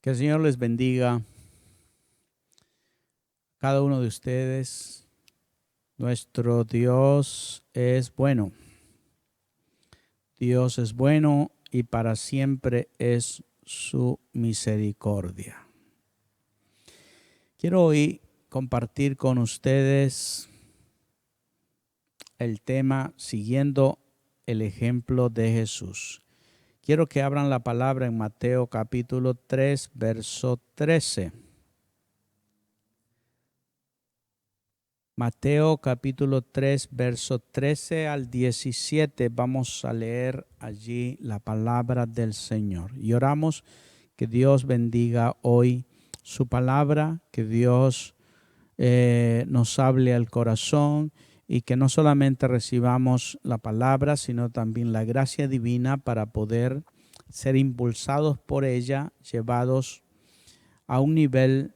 Que el Señor les bendiga. Cada uno de ustedes, nuestro Dios es bueno. Dios es bueno y para siempre es su misericordia. Quiero hoy compartir con ustedes el tema siguiendo el ejemplo de Jesús. Quiero que abran la palabra en Mateo capítulo 3, verso 13. Mateo capítulo 3, verso 13 al 17. Vamos a leer allí la palabra del Señor. Y oramos que Dios bendiga hoy su palabra, que Dios nos hable al corazón y que no solamente recibamos la palabra, sino también la gracia divina para poder ser impulsados por ella, llevados a un nivel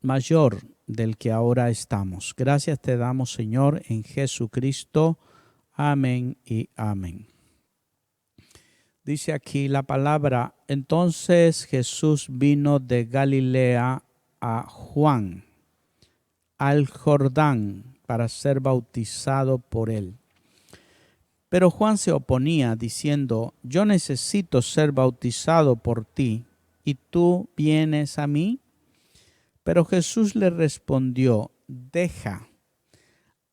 mayor del que ahora estamos. Gracias te damos, Señor, en Jesucristo. Amén y amén. Dice aquí la palabra: entonces Jesús vino de Galilea a Juan, al Jordán, para ser bautizado por él. Pero Juan se oponía, diciendo: yo necesito ser bautizado por ti, ¿y tú vienes a mí? Pero Jesús le respondió: deja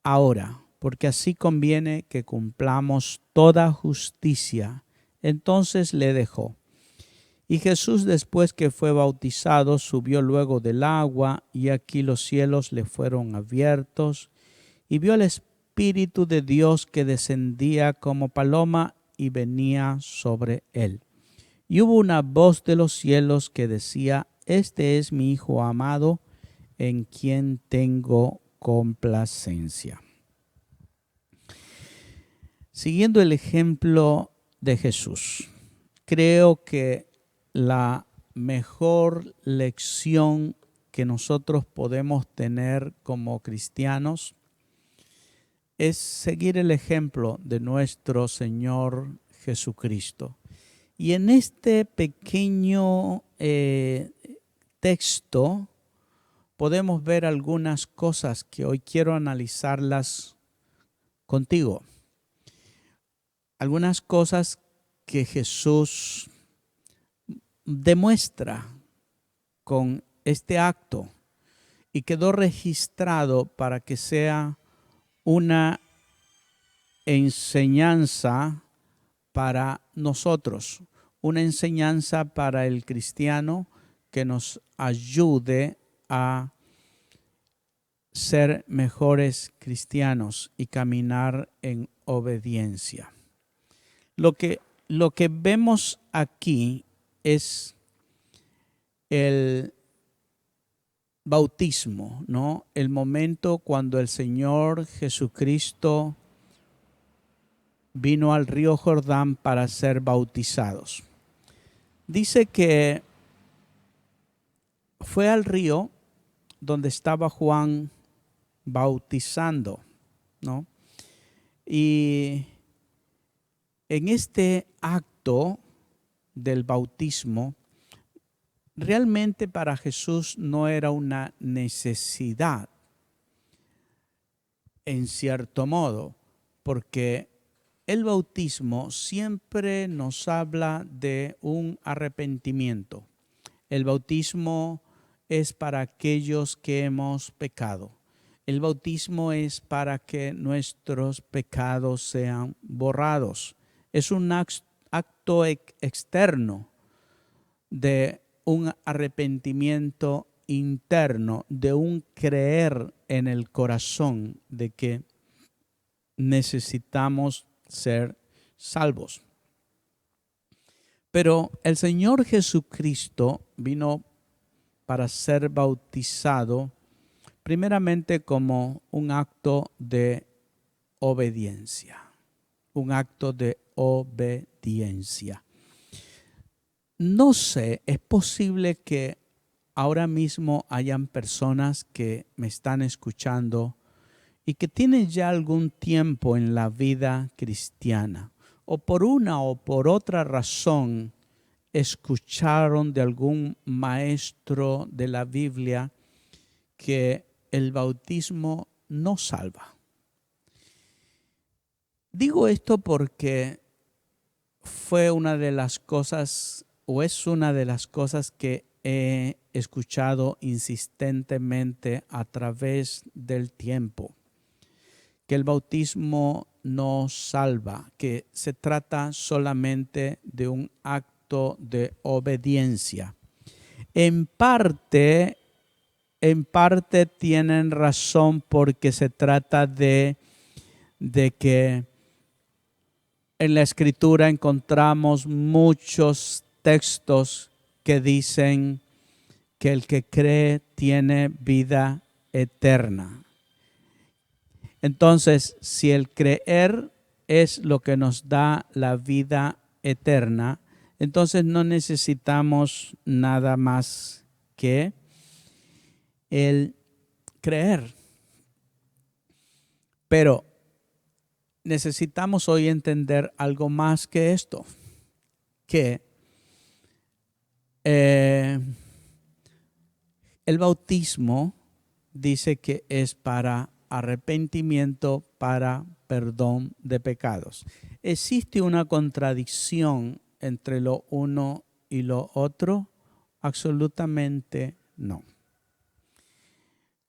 ahora, porque así conviene que cumplamos toda justicia. Entonces le dejó. Y Jesús, después que fue bautizado, subió luego del agua, y aquí los cielos le fueron abiertos, y vio al Espíritu de Dios que descendía como paloma y venía sobre él. Y hubo una voz de los cielos que decía: este es mi Hijo amado, en quien tengo complacencia. Siguiendo el ejemplo de Jesús, creo que la mejor lección que nosotros podemos tener como cristianos es seguir el ejemplo de nuestro Señor Jesucristo. Y en este pequeño texto podemos ver algunas cosas que hoy quiero analizarlas contigo. Algunas cosas que Jesús demuestra con este acto y quedó registrado para que sea una enseñanza para nosotros, una enseñanza para el cristiano que nos ayude a ser mejores cristianos y caminar en obediencia. Lo que vemos aquí es el bautismo, ¿no? El momento cuando el Señor Jesucristo vino al río Jordán para ser bautizados. Dice que fue al río donde estaba Juan bautizando, ¿no? Y en este acto del bautismo, realmente para Jesús no era una necesidad, en cierto modo, porque el bautismo siempre nos habla de un arrepentimiento. El bautismo es para aquellos que hemos pecado. El bautismo es para que nuestros pecados sean borrados. Es un acto externo de un arrepentimiento interno, de un creer en el corazón de que necesitamos ser salvos. Pero el Señor Jesucristo vino para ser bautizado primeramente como un acto de obediencia. Un acto de obediencia. No sé, es posible que ahora mismo hayan personas que me están escuchando y que tienen ya algún tiempo en la vida cristiana, o por una o por otra razón escucharon de algún maestro de la Biblia que el bautismo no salva. Digo esto porque fue una de las cosas, o es una de las cosas que he escuchado insistentemente a través del tiempo, que el bautismo no salva, que se trata solamente de un acto de obediencia. En parte tienen razón porque se trata de que en la Escritura encontramos muchos textos que dicen que el que cree tiene vida eterna. Entonces, si el creer es lo que nos da la vida eterna, entonces no necesitamos nada más que el creer. Pero necesitamos hoy entender algo más que esto, que el bautismo dice que es para arrepentimiento, para perdón de pecados. ¿Existe una contradicción entre lo uno y lo otro? Absolutamente no.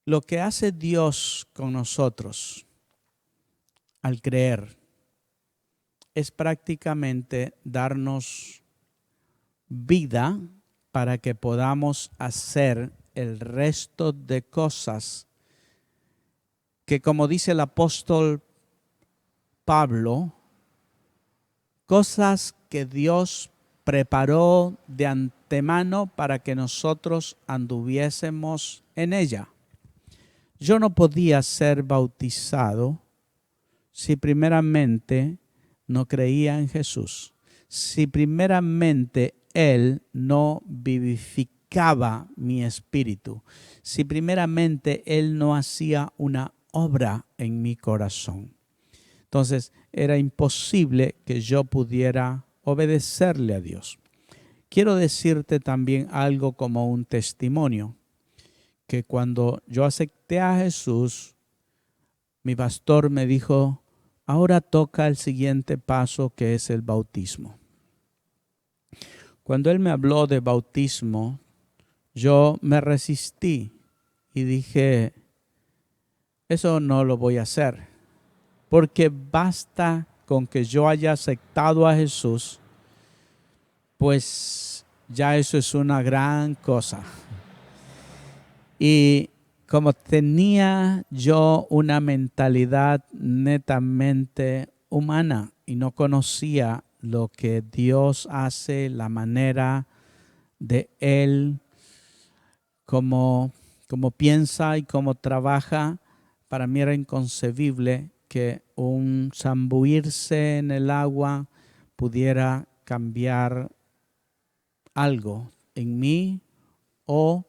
Lo que hace Dios con nosotros al creer es prácticamente darnos vida para que podamos hacer el resto de cosas que, como dice el apóstol Pablo, cosas que Dios preparó de antemano para que nosotros anduviésemos en ella. Yo no podía ser bautizado si primeramente no creía en Jesús, si primeramente Él no vivificaba mi espíritu, si primeramente Él no hacía una obra en mi corazón. Entonces era imposible que yo pudiera obedecerle a Dios. Quiero decirte también algo como un testimonio, que cuando yo acepté a Jesús, mi pastor me dijo: ahora toca el siguiente paso, que es el bautismo. Cuando él me habló de bautismo, yo me resistí y dije: eso no lo voy a hacer, porque basta con que yo haya aceptado a Jesús, pues ya eso es una gran cosa. Y como tenía yo una mentalidad netamente humana y no conocía lo que Dios hace, la manera de Él, cómo piensa y cómo trabaja, para mí era inconcebible que un zambuirse en el agua pudiera cambiar algo en mí o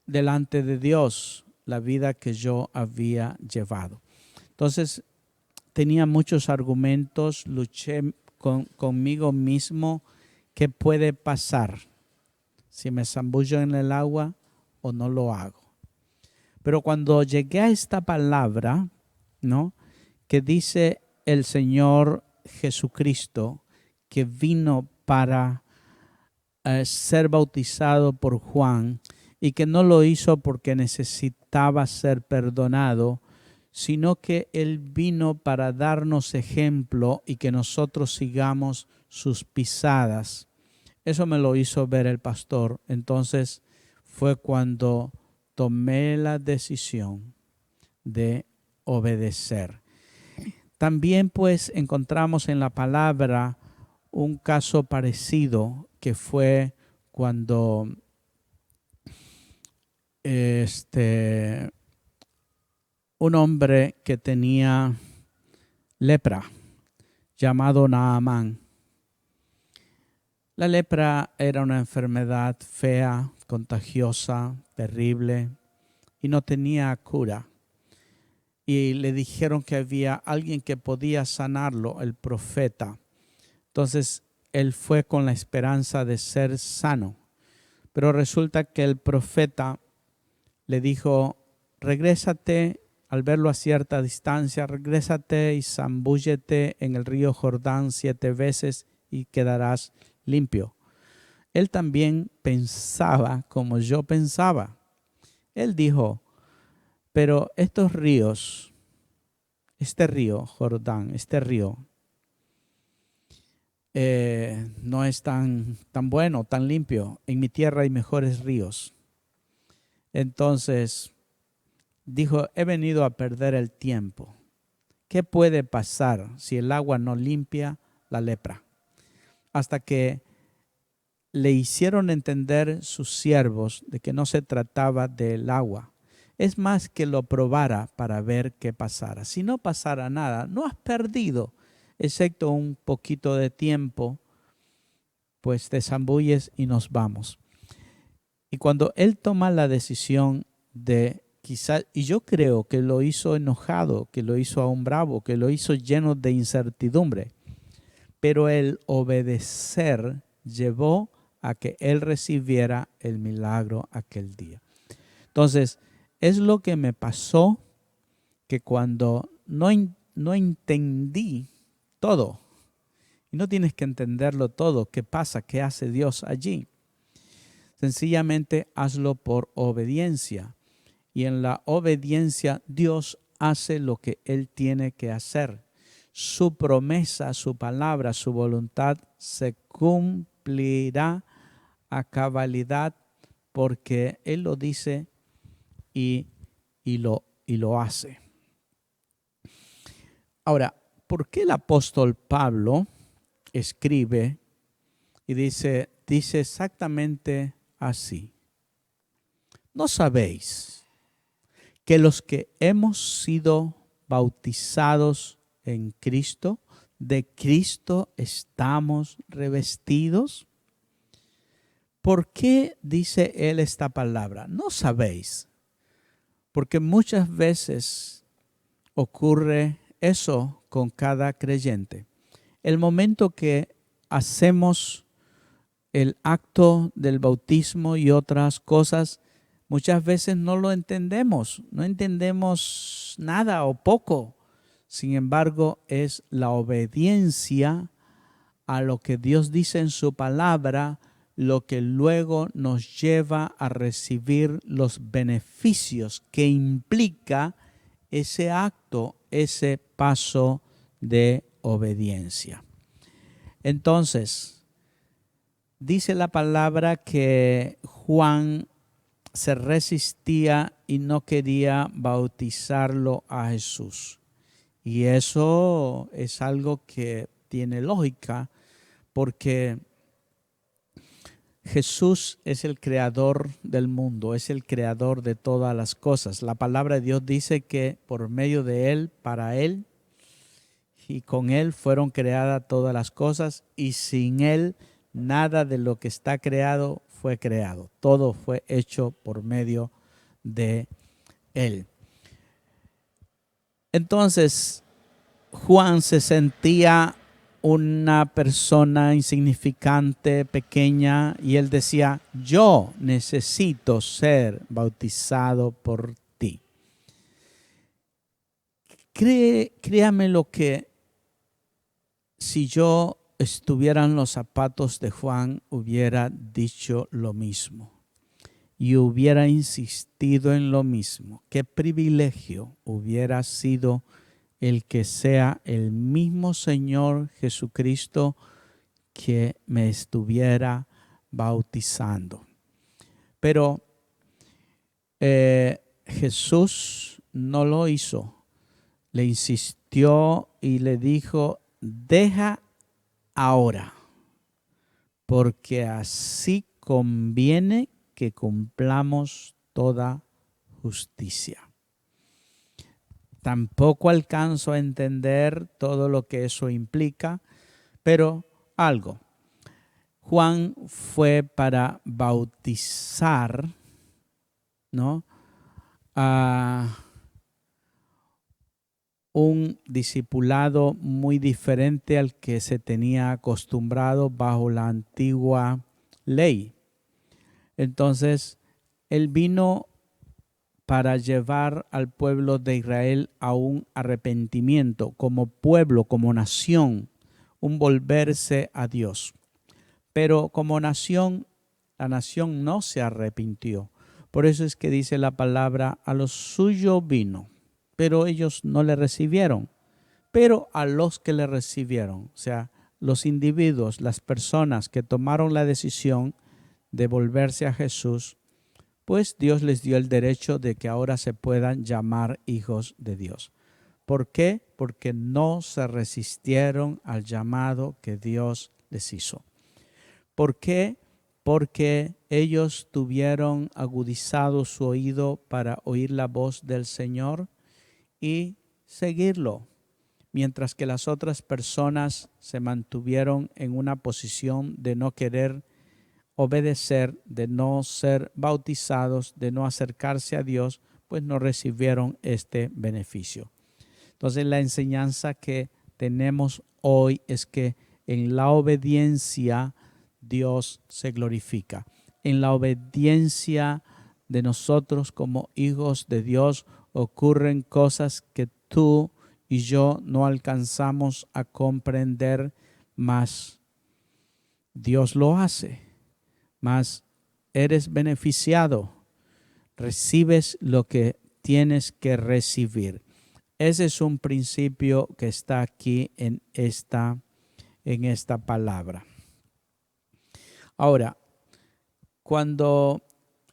delante de Dios, la vida que yo había llevado. Entonces tenía muchos argumentos, luché conmigo mismo: ¿qué puede pasar si me zambullo en el agua o no lo hago? Pero cuando llegué a esta palabra, ¿no?, que dice el Señor Jesucristo, que vino para ser bautizado por Juan, y que no lo hizo porque necesitaba ser perdonado, sino que Él vino para darnos ejemplo y que nosotros sigamos sus pisadas. Eso me lo hizo ver el pastor. Entonces fue cuando tomé la decisión de obedecer. También pues encontramos en la palabra un caso parecido, que fue cuando un hombre que tenía lepra, llamado Naamán. La lepra era una enfermedad fea, contagiosa, terrible, y no tenía cura. Y le dijeron que había alguien que podía sanarlo, el profeta. Entonces él fue con la esperanza de ser sano. Pero resulta que el profeta le dijo, regrésate, al verlo a cierta distancia, regrésate y zambúllete en el río Jordán 7 veces y quedarás limpio. Él también pensaba como yo pensaba. Él dijo, pero estos ríos, este río Jordán, este río, no es tan bueno, tan limpio. En mi tierra hay mejores ríos. Entonces dijo, he venido a perder el tiempo. ¿Qué puede pasar si el agua no limpia la lepra? Hasta que le hicieron entender sus siervos de que no se trataba del agua. Es más que lo probara para ver qué pasara. Si no pasara nada, no has perdido, excepto un poquito de tiempo, pues te zambulles y nos vamos. Y cuando él toma la decisión de quizás, y yo creo que lo hizo enojado, que lo hizo aún bravo, que lo hizo lleno de incertidumbre, pero el obedecer llevó a que él recibiera el milagro aquel día. Entonces, es lo que me pasó, que cuando no entendí todo, y no tienes que entenderlo todo, qué pasa, qué hace Dios allí. Sencillamente hazlo por obediencia. Y en la obediencia Dios hace lo que Él tiene que hacer. Su promesa, su palabra, su voluntad se cumplirá a cabalidad porque Él lo dice y lo hace. Ahora, ¿por qué el apóstol Pablo escribe y dice exactamente así? ¿No sabéis que los que hemos sido bautizados en Cristo, de Cristo estamos revestidos? ¿Por qué dice él esta palabra? No sabéis, porque muchas veces ocurre eso con cada creyente. El momento que hacemos el acto del bautismo y otras cosas, muchas veces no lo entendemos, no entendemos nada o poco. Sin embargo, es la obediencia a lo que Dios dice en su palabra, lo que luego nos lleva a recibir los beneficios que implica ese acto, ese paso de obediencia. Entonces, dice la palabra que Juan se resistía y no quería bautizarlo a Jesús. Y eso es algo que tiene lógica, porque Jesús es el creador del mundo, es el creador de todas las cosas. La palabra de Dios dice que por medio de Él, para Él y con Él fueron creadas todas las cosas, y sin Él nada de lo que está creado fue creado. Todo fue hecho por medio de Él. Entonces, Juan se sentía una persona insignificante, pequeña, y él decía, yo necesito ser bautizado por ti. Créame lo que si yo estuviera en los zapatos de Juan, hubiera dicho lo mismo y hubiera insistido en lo mismo. Qué privilegio hubiera sido el que sea el mismo Señor Jesucristo que me estuviera bautizando. Pero Jesús no lo hizo. Le insistió y le dijo, deja ahora, porque así conviene que cumplamos toda justicia. Tampoco alcanzo a entender todo lo que eso implica, pero algo. Juan fue para bautizar, ¿no?, a un discipulado muy diferente al que se tenía acostumbrado bajo la antigua ley. Entonces, él vino para llevar al pueblo de Israel a un arrepentimiento como pueblo, como nación, un volverse a Dios. Pero como nación, la nación no se arrepintió. Por eso es que dice la palabra, a los suyos vino, pero ellos no le recibieron. Pero a los que le recibieron, o sea, los individuos, las personas que tomaron la decisión de volverse a Jesús, pues Dios les dio el derecho de que ahora se puedan llamar hijos de Dios. ¿Por qué? Porque no se resistieron al llamado que Dios les hizo. ¿Por qué? Porque ellos tuvieron agudizado su oído para oír la voz del Señor y seguirlo, mientras que las otras personas se mantuvieron en una posición de no querer obedecer, de no ser bautizados, de no acercarse a Dios, pues no recibieron este beneficio. Entonces la enseñanza que tenemos hoy es que en la obediencia Dios se glorifica. En la obediencia de nosotros como hijos de Dios ocurren cosas que tú y yo no alcanzamos a comprender, mas Dios lo hace, mas eres beneficiado, recibes lo que tienes que recibir. Ese es un principio que está aquí en esta palabra. Ahora, cuando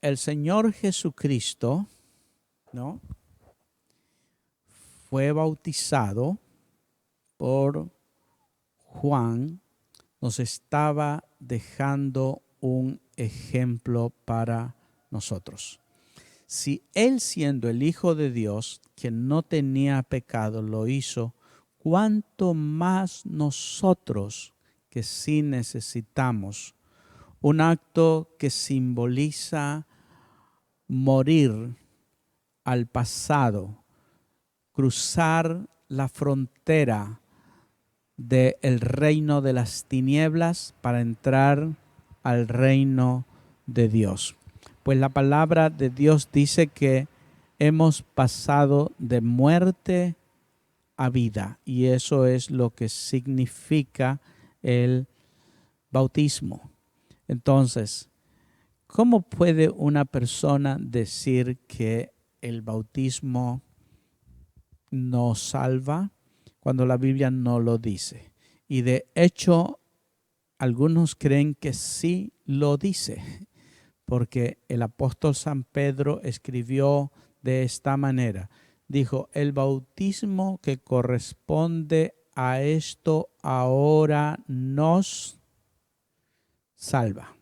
el Señor Jesucristo, ¿no?, fue bautizado por Juan, nos estaba dejando un ejemplo para nosotros. Si Él, siendo el Hijo de Dios, que no tenía pecado, lo hizo, ¿cuánto más nosotros, que sí necesitamos un acto que simboliza morir al pasado, cruzar la frontera del reino de las tinieblas para entrar al reino de Dios? Pues la palabra de Dios dice que hemos pasado de muerte a vida, y eso es lo que significa el bautismo. Entonces, ¿cómo puede una persona decir que el bautismo nos salva cuando la Biblia no lo dice? Y de hecho, algunos creen que sí lo dice, porque el apóstol San Pedro escribió de esta manera. Dijo, el bautismo que corresponde a esto ahora nos salva.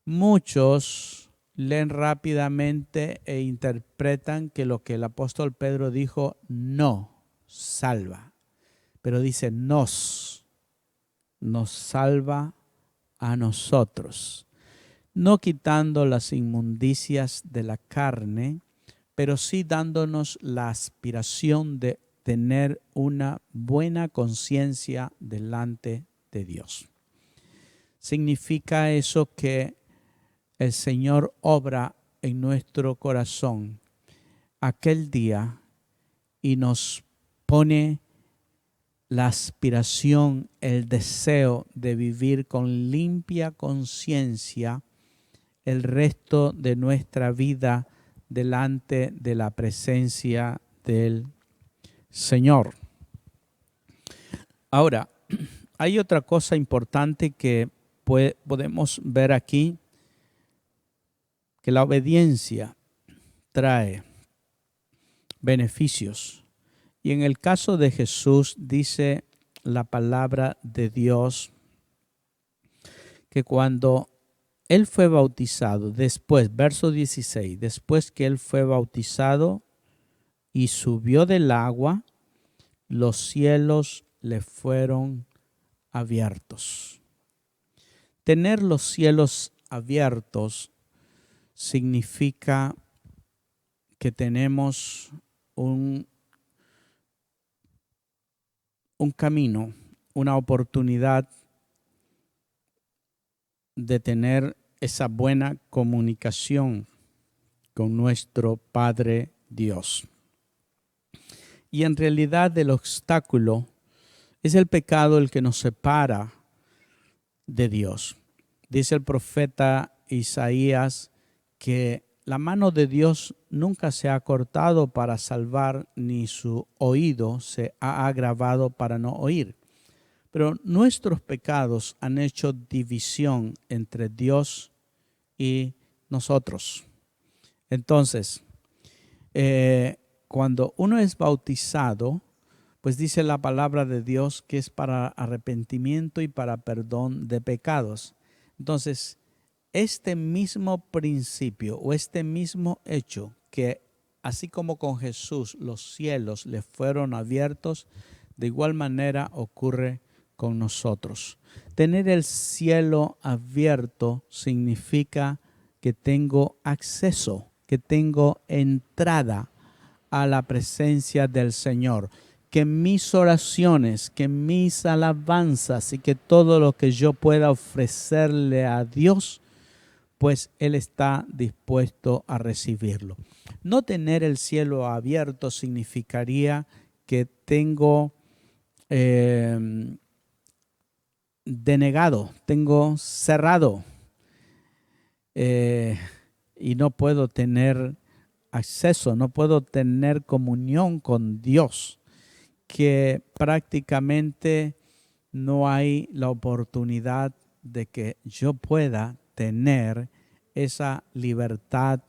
Muchos leen rápidamente e interpretan que lo que el apóstol Pedro dijo no salva, pero dice nos salva a nosotros, no quitando las inmundicias de la carne, pero sí dándonos la aspiración de tener una buena conciencia delante de Dios. Significa eso que el Señor obra en nuestro corazón aquel día y nos pone la aspiración, el deseo de vivir con limpia conciencia el resto de nuestra vida delante de la presencia del Señor. Ahora, hay otra cosa importante que podemos ver aquí, que la obediencia trae beneficios. Y en el caso de Jesús dice la palabra de Dios que cuando Él fue bautizado, después, verso 16, después que Él fue bautizado y subió del agua, los cielos le fueron abiertos. Tener los cielos abiertos significa que tenemos un un camino, una oportunidad de tener esa buena comunicación con nuestro Padre Dios. Y en realidad el obstáculo es el pecado el que nos separa de Dios. Dice el profeta Isaías que la mano de Dios nunca se ha cortado para salvar, ni su oído se ha agravado para no oír. Pero nuestros pecados han hecho división entre Dios y nosotros. Entonces, cuando uno es bautizado, pues dice la palabra de Dios que es para arrepentimiento y para perdón de pecados. Entonces, este mismo principio o este mismo hecho que así como con Jesús los cielos le fueron abiertos, de igual manera ocurre con nosotros. Tener el cielo abierto significa que tengo acceso, que tengo entrada a la presencia del Señor, que mis oraciones, que mis alabanzas y que todo lo que yo pueda ofrecerle a Dios, pues Él está dispuesto a recibirlo. No tener el cielo abierto significaría que tengo denegado, tengo cerrado y no puedo tener acceso, no puedo tener comunión con Dios, que prácticamente no hay la oportunidad de que yo pueda tener esa libertad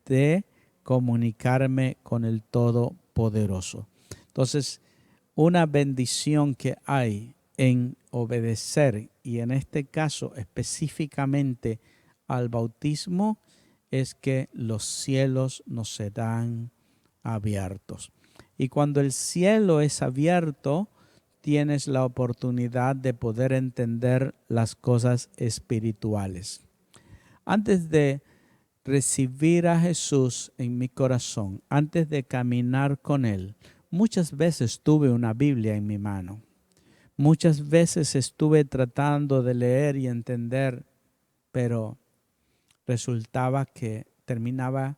de comunicarme con el Todopoderoso. Entonces, una bendición que hay en obedecer, y en este caso específicamente al bautismo, es que los cielos nos serán abiertos. Y cuando el cielo es abierto, tienes la oportunidad de poder entender las cosas espirituales. Antes de recibir a Jesús en mi corazón, antes de caminar con Él, muchas veces tuve una Biblia en mi mano. Muchas veces estuve tratando de leer y entender, pero resultaba que terminaba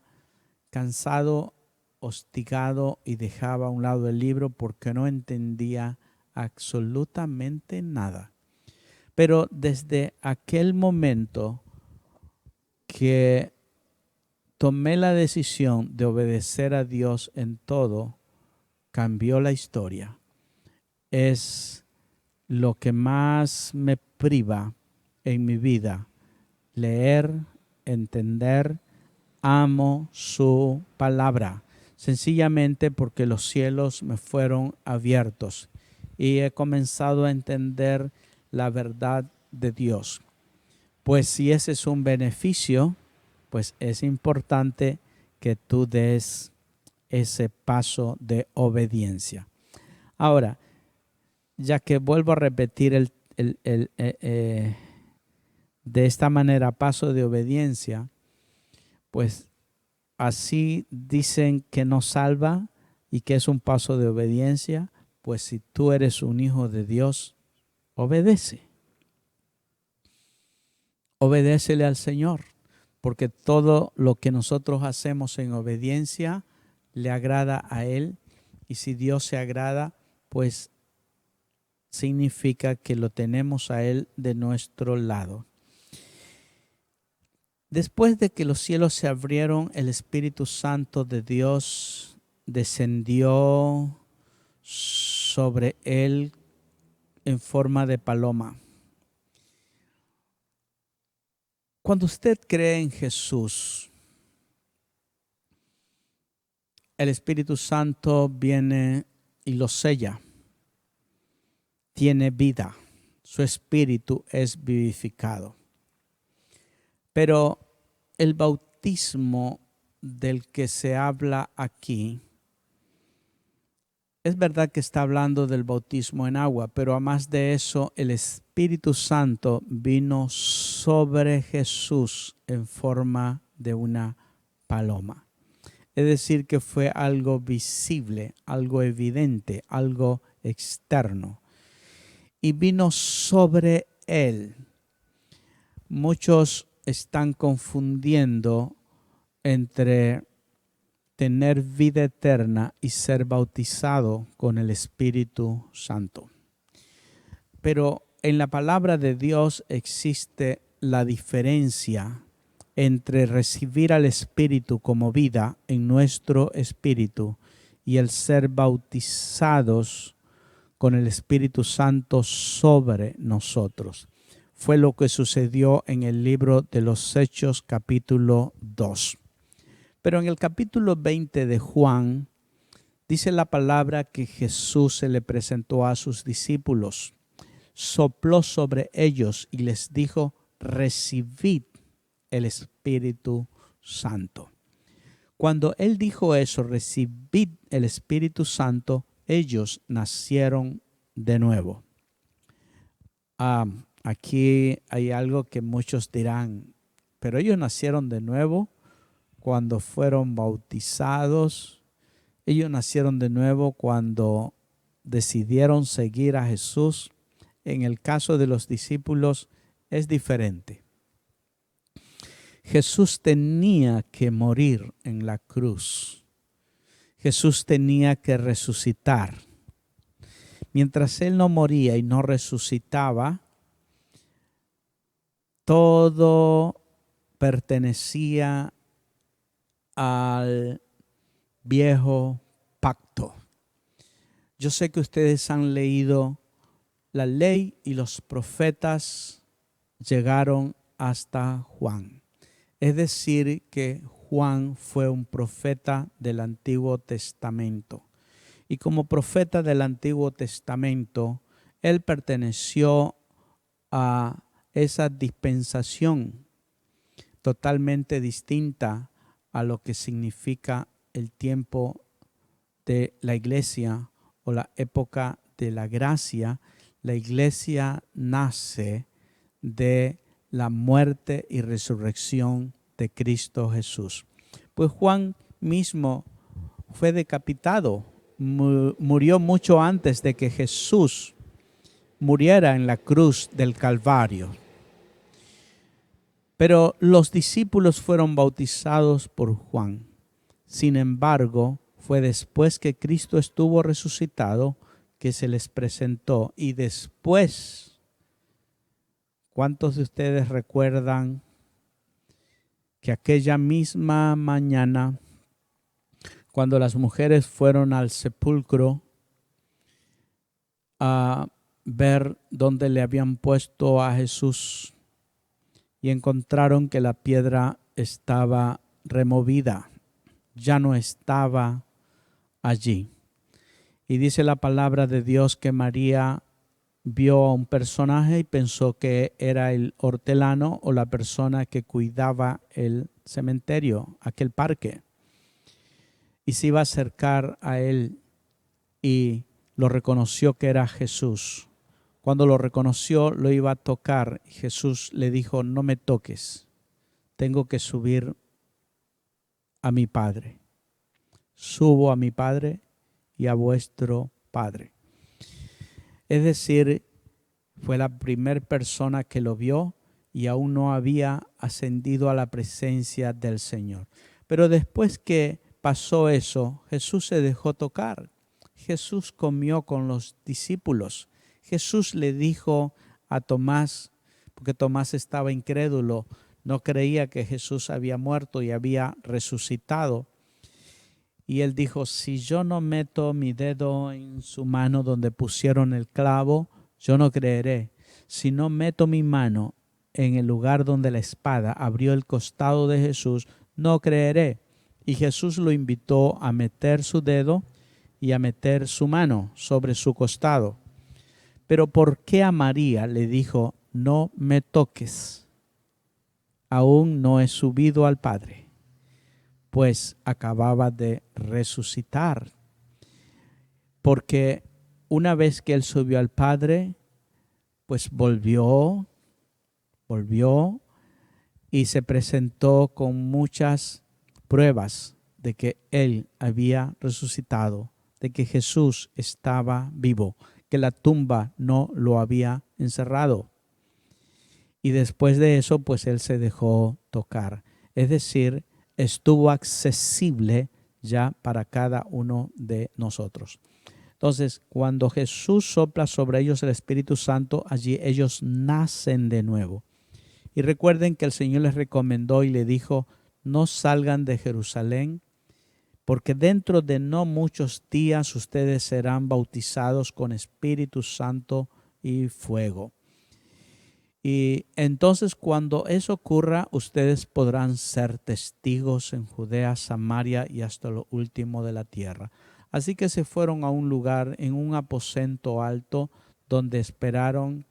cansado, hostigado y dejaba a un lado el libro porque no entendía absolutamente nada. Pero desde aquel momento que tomé la decisión de obedecer a Dios en todo, cambió la historia. Es lo que más me priva en mi vida, leer, entender. Amo su palabra, sencillamente porque los cielos me fueron abiertos y he comenzado a entender la verdad de Dios. Pues si ese es un beneficio, pues es importante que tú des ese paso de obediencia. Ahora, ya que vuelvo a repetir de esta manera paso de obediencia, pues así dicen que nos salva y que es un paso de obediencia, pues si tú eres un hijo de Dios, obedece. Obedécele al Señor, porque todo lo que nosotros hacemos en obediencia le agrada a Él, y si Dios se agrada, pues significa que lo tenemos a Él de nuestro lado. Después de que los cielos se abrieron, el Espíritu Santo de Dios descendió sobre él en forma de paloma. Cuando usted cree en Jesús, el Espíritu Santo viene y lo sella. Tiene vida. Su espíritu es vivificado. Pero el bautismo del que se habla aquí, es verdad que está hablando del bautismo en agua, pero además de eso, el Espíritu Santo vino sobre Jesús en forma de una paloma. Es decir, que fue algo visible, algo evidente, algo externo. y vino sobre él. Muchos están confundiendo entre tener vida eterna y ser bautizado con el Espíritu Santo. Pero en la palabra de Dios existe la diferencia entre recibir al Espíritu como vida en nuestro espíritu y el ser bautizados con el Espíritu Santo sobre nosotros. Fue lo que sucedió en el libro de los Hechos, capítulo 2. Pero en el capítulo 20 de Juan, dice la palabra que Jesús se le presentó a sus discípulos, sopló sobre ellos y les dijo: recibid el Espíritu Santo. Cuando él dijo eso, recibid el Espíritu Santo, ellos nacieron de nuevo. Aquí hay algo que muchos dirán, pero ellos nacieron de nuevo cuando fueron bautizados. Ellos nacieron de nuevo cuando decidieron seguir a Jesús. En el caso de los discípulos es diferente. Jesús tenía que morir en la cruz. Jesús tenía que resucitar. Mientras Él no moría y no resucitaba, todo pertenecía al viejo pacto. Yo sé que ustedes han leído la ley y los profetas llegaron hasta Juan. Es decir, que Juan fue un profeta del Antiguo Testamento. Y como profeta del Antiguo Testamento, él perteneció a esa dispensación totalmente distinta a lo que significa el tiempo de la iglesia o la época de la gracia. La iglesia nace de la muerte y resurrección de Cristo Jesús. Pues Juan mismo fue decapitado, murió mucho antes de que Jesús muriera en la cruz del Calvario. Pero los discípulos fueron bautizados por Juan. Sin embargo, fue después que Cristo estuvo resucitado que se les presentó. Y después, ¿cuántos de ustedes recuerdan que aquella misma mañana, cuando las mujeres fueron al sepulcro a ver dónde le habían puesto a Jesús y encontraron que la piedra estaba removida, ya no estaba allí? Y dice la palabra de Dios que María vio a un personaje y pensó que era el hortelano o la persona que cuidaba el cementerio, aquel parque. Y se iba a acercar a él y lo reconoció que era Jesús. Cuando lo reconoció, lo iba a tocar. Jesús le dijo: no me toques, tengo que subir a mi Padre. Subo a mi Padre y a vuestro Padre. Es decir, fue la primera persona que lo vio y aún no había ascendido a la presencia del Señor. Pero después que pasó eso, Jesús se dejó tocar. Jesús comió con los discípulos. Jesús le dijo a Tomás, porque Tomás estaba incrédulo, no creía que Jesús había muerto y había resucitado. Y él dijo: si yo no meto mi dedo en su mano donde pusieron el clavo, yo no creeré. Si no meto mi mano en el lugar donde la espada abrió el costado de Jesús, no creeré. Y Jesús lo invitó a meter su dedo y a meter su mano sobre su costado. Pero ¿por qué a María le dijo: no me toques? Aún no he subido al Padre. Pues acababa de resucitar. Porque una vez que él subió al Padre, pues volvió y se presentó con muchas pruebas de que él había resucitado, de que Jesús estaba vivo, que la tumba no lo había encerrado. Y después de eso, pues él se dejó tocar. Es decir, estuvo accesible ya para cada uno de nosotros. Entonces, cuando Jesús sopla sobre ellos el Espíritu Santo, allí ellos nacen de nuevo. Y recuerden que el Señor les recomendó y le dijo, no salgan de Jerusalén, porque dentro de no muchos días ustedes serán bautizados con Espíritu Santo y fuego. Y entonces cuando eso ocurra, ustedes podrán ser testigos en Judea, Samaria y hasta lo último de la tierra. Así que se fueron a un lugar, en un aposento alto, donde esperaron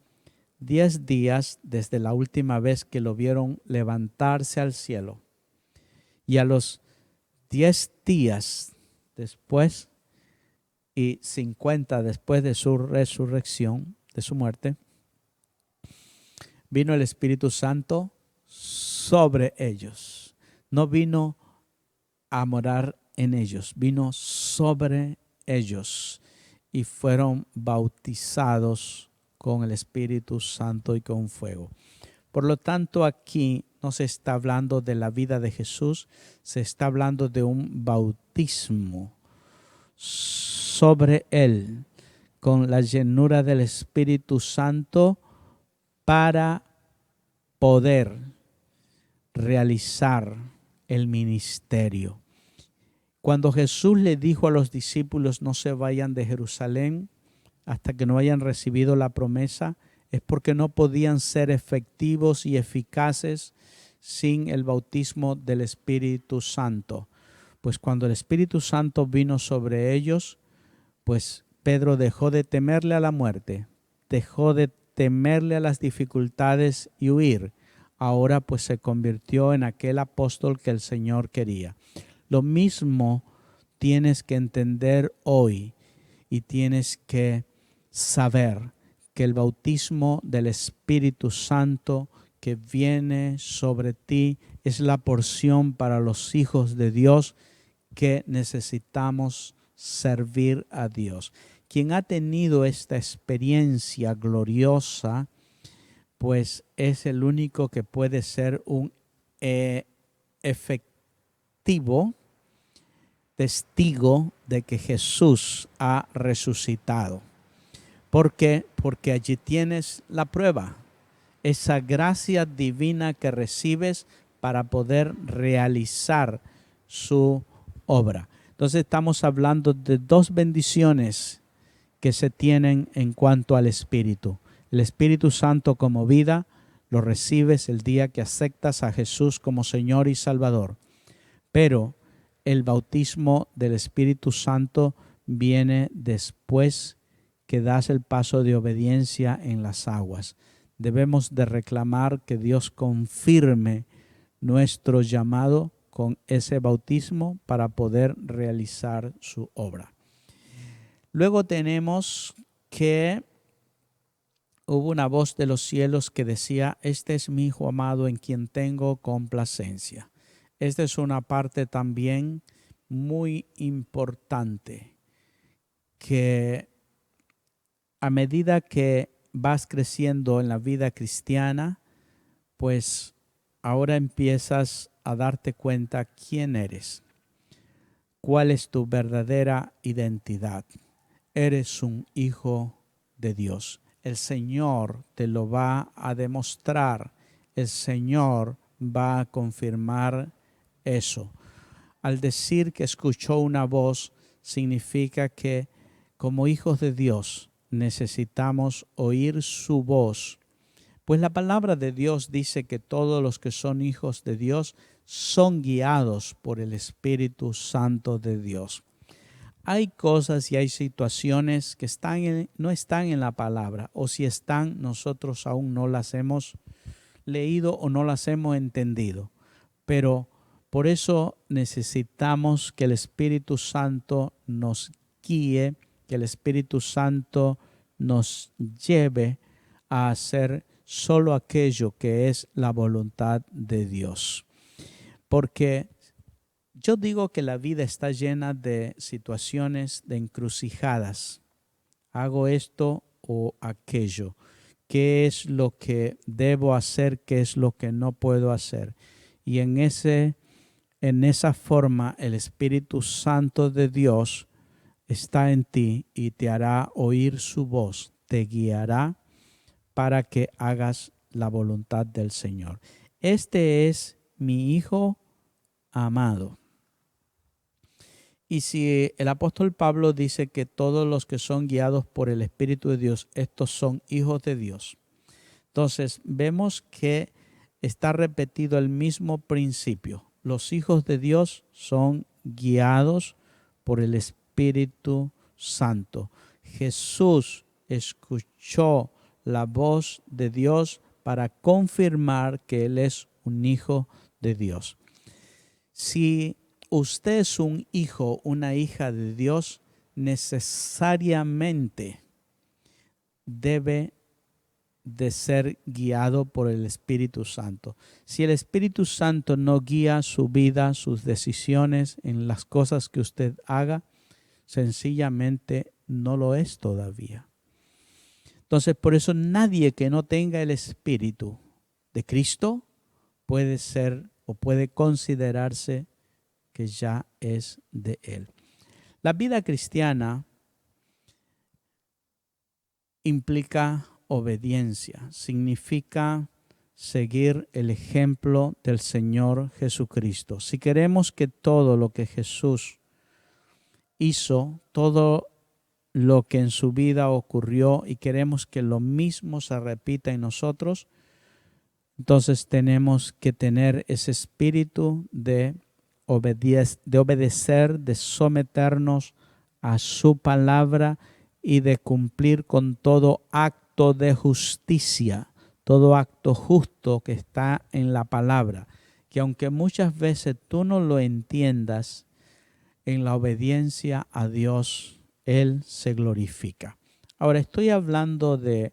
10 días desde la última vez que lo vieron levantarse al cielo. Y a los 10 días después y 50 después de su resurrección, de su muerte, vino el Espíritu Santo sobre ellos. No vino a morar en ellos, vino sobre ellos y fueron bautizados con el Espíritu Santo y con fuego. Por lo tanto, aquí no se está hablando de la vida de Jesús, se está hablando de un bautismo sobre él con la llenura del Espíritu Santo para poder realizar el ministerio. Cuando Jesús le dijo a los discípulos no se vayan de Jerusalén hasta que no hayan recibido la promesa, es porque no podían ser efectivos y eficaces sin el bautismo del Espíritu Santo. Pues cuando el Espíritu Santo vino sobre ellos, pues Pedro dejó de temerle a la muerte, dejó de temerle a las dificultades y huir. Ahora pues se convirtió en aquel apóstol que el Señor quería. Lo mismo tienes que entender hoy y tienes que saber que el bautismo del Espíritu Santo que viene sobre ti es la porción para los hijos de Dios que necesitamos servir a Dios. Quien ha tenido esta experiencia gloriosa, pues es el único que puede ser un efectivo testigo de que Jesús ha resucitado. ¿Por qué? Porque allí tienes la prueba, esa gracia divina que recibes para poder realizar su obra. Entonces estamos hablando de dos bendiciones que se tienen en cuanto al Espíritu. El Espíritu Santo como vida lo recibes el día que aceptas a Jesús como Señor y Salvador. Pero el bautismo del Espíritu Santo viene después que das el paso de obediencia en las aguas. Debemos de reclamar que Dios confirme nuestro llamado con ese bautismo para poder realizar su obra. Luego tenemos que hubo una voz de los cielos que decía, este es mi Hijo amado en quien tengo complacencia. Esta es una parte también muy importante, que a medida que vas creciendo en la vida cristiana, pues ahora empiezas a darte cuenta quién eres, cuál es tu verdadera identidad. Eres un hijo de Dios. El Señor te lo va a demostrar. El Señor va a confirmar eso. Al decir que escuchó una voz, significa que como hijos de Dios necesitamos oír su voz. Pues la palabra de Dios dice que todos los que son hijos de Dios son guiados por el Espíritu Santo de Dios. Hay cosas y hay situaciones que no están en la palabra, o si están, nosotros aún no las hemos leído o no las hemos entendido. Pero por eso necesitamos que el Espíritu Santo nos guíe, que el Espíritu Santo nos lleve a hacer solo aquello que es la voluntad de Dios. Porque yo digo que la vida está llena de situaciones, de encrucijadas. hago esto o aquello. ¿Qué es lo que debo hacer? ¿Qué es lo que no puedo hacer? Y en esa forma el Espíritu Santo de Dios está en ti y te hará oír su voz, te guiará para que hagas la voluntad del Señor. Este es mi Hijo amado. Y si el apóstol Pablo dice que todos los que son guiados por el Espíritu de Dios, estos son hijos de Dios. Entonces vemos que está repetido el mismo principio. Los hijos de Dios son guiados por el Espíritu Santo. Jesús escuchó la voz de Dios para confirmar que Él es un hijo de Dios. Si usted es un hijo, una hija de Dios, necesariamente debe de ser guiado por el Espíritu Santo. Si el Espíritu Santo no guía su vida, sus decisiones en las cosas que usted haga, sencillamente no lo es todavía. Entonces, por eso nadie que no tenga el Espíritu de Cristo puede ser o puede considerarse que ya es de Él. La vida cristiana implica obediencia, significa seguir el ejemplo del Señor Jesucristo. Si queremos que todo lo que Jesús hizo, todo lo que en su vida ocurrió y queremos que lo mismo se repita en nosotros, entonces tenemos que tener ese espíritu de obedecer, de someternos a su palabra y de cumplir con todo acto de justicia, todo acto justo que está en la palabra, que aunque muchas veces tú no lo entiendas, en la obediencia a Dios, Él se glorifica. Ahora estoy hablando de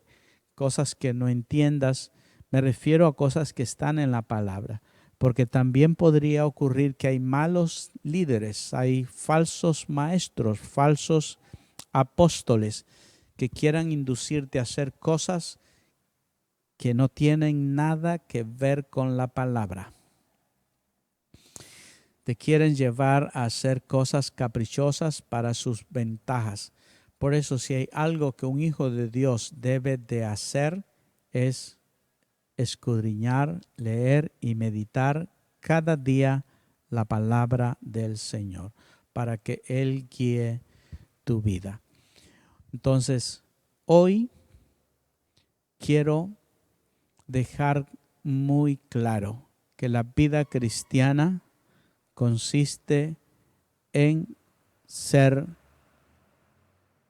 cosas que no entiendas, me refiero a cosas que están en la palabra, porque también podría ocurrir que hay malos líderes, hay falsos maestros, falsos apóstoles que quieran inducirte a hacer cosas que no tienen nada que ver con la palabra. Te quieren llevar a hacer cosas caprichosas para sus ventajas. Por eso, si hay algo que un hijo de Dios debe de hacer, es escudriñar, leer y meditar cada día la palabra del Señor para que Él guíe tu vida. Entonces, hoy quiero dejar muy claro que la vida cristiana consiste en ser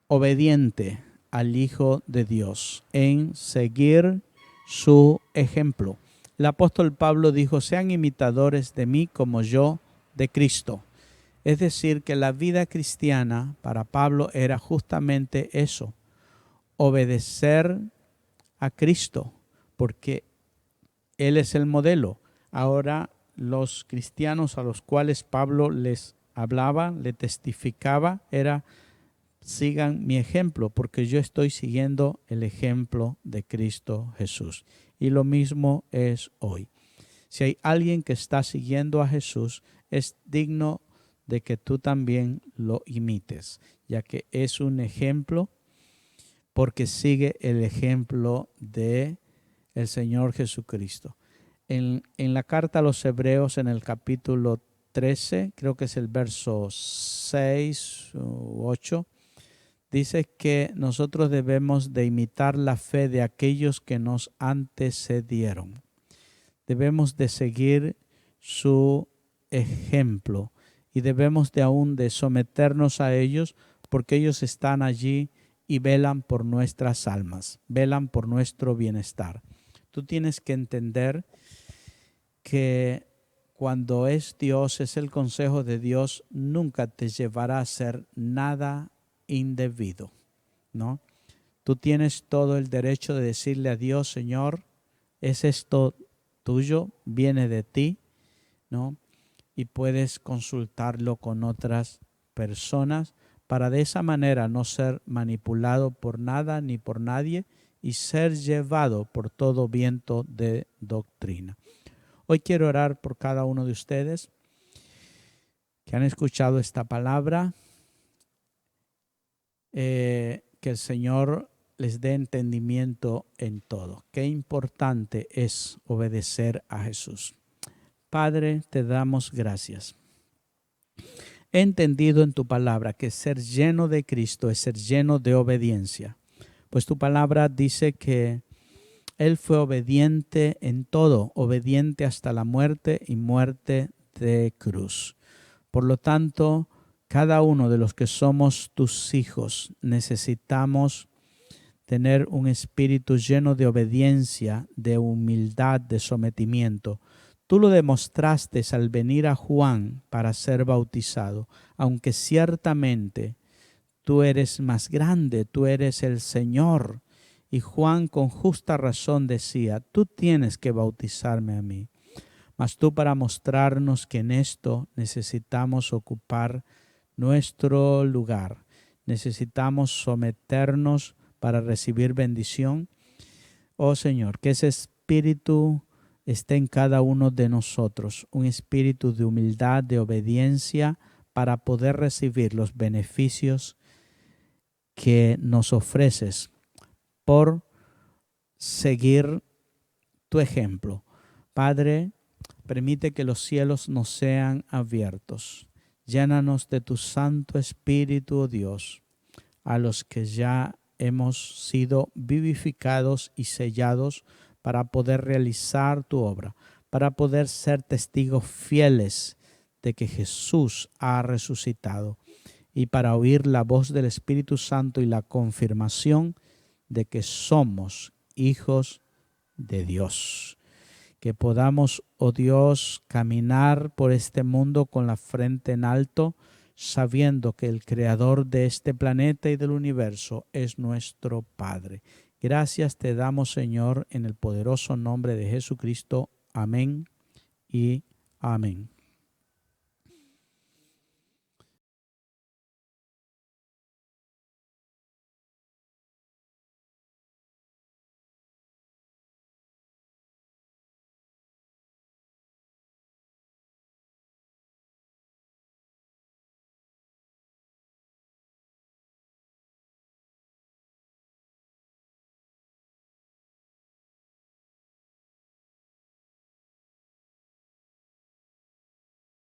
obediente al Hijo de Dios, en seguir su ejemplo. El apóstol Pablo dijo, sean imitadores de mí como yo de Cristo. Es decir, que la vida cristiana para Pablo era justamente eso, obedecer a Cristo, porque Él es el modelo. Ahora los cristianos a los cuales Pablo les hablaba, le testificaba, era sigan mi ejemplo, porque yo estoy siguiendo el ejemplo de Cristo Jesús. Y lo mismo es hoy. Si hay alguien que está siguiendo a Jesús, es digno de que tú también lo imites, ya que es un ejemplo, porque sigue el ejemplo de el Señor Jesucristo. En la carta a los Hebreos, en el capítulo 13, creo que es el verso 6 u 8, dice que nosotros debemos de imitar la fe de aquellos que nos antecedieron. Debemos de seguir su ejemplo y debemos de aún de someternos a ellos, porque ellos están allí y velan por nuestras almas, velan por nuestro bienestar. Tú tienes que entender que cuando es Dios, es el consejo de Dios, nunca te llevará a hacer nada indebido, ¿no? Tú tienes todo el derecho de decirle a Dios, Señor, ¿es esto tuyo? ¿Viene de ti? ¿No? Y puedes consultarlo con otras personas para de esa manera no ser manipulado por nada ni por nadie y ser llevado por todo viento de doctrina. Hoy quiero orar por cada uno de ustedes que han escuchado esta palabra, que el Señor les dé entendimiento en todo. Qué importante es obedecer a Jesús. Padre, te damos gracias. He entendido en tu palabra que ser lleno de Cristo es ser lleno de obediencia. Pues tu palabra dice que Él fue obediente en todo, obediente hasta la muerte y muerte de cruz. Por lo tanto, cada uno de los que somos tus hijos necesitamos tener un espíritu lleno de obediencia, de humildad, de sometimiento. Tú lo demostraste al venir a Juan para ser bautizado, aunque ciertamente tú eres más grande, tú eres el Señor. Y Juan con justa razón decía, tú tienes que bautizarme a mí. Mas tú, para mostrarnos que en esto necesitamos ocupar nuestro lugar, necesitamos someternos para recibir bendición. Oh Señor, que ese espíritu esté en cada uno de nosotros, un espíritu de humildad, de obediencia, para poder recibir los beneficios que nos ofreces por seguir tu ejemplo. Padre, permite que los cielos nos sean abiertos. Llénanos de tu Santo Espíritu, oh Dios, a los que ya hemos sido vivificados y sellados para poder realizar tu obra, para poder ser testigos fieles de que Jesús ha resucitado y para oír la voz del Espíritu Santo y la confirmación de que somos hijos de Dios. Que podamos, oh Dios, caminar por este mundo con la frente en alto, sabiendo que el Creador de este planeta y del universo es nuestro Padre. Gracias te damos, Señor, en el poderoso nombre de Jesucristo. Amén y amén.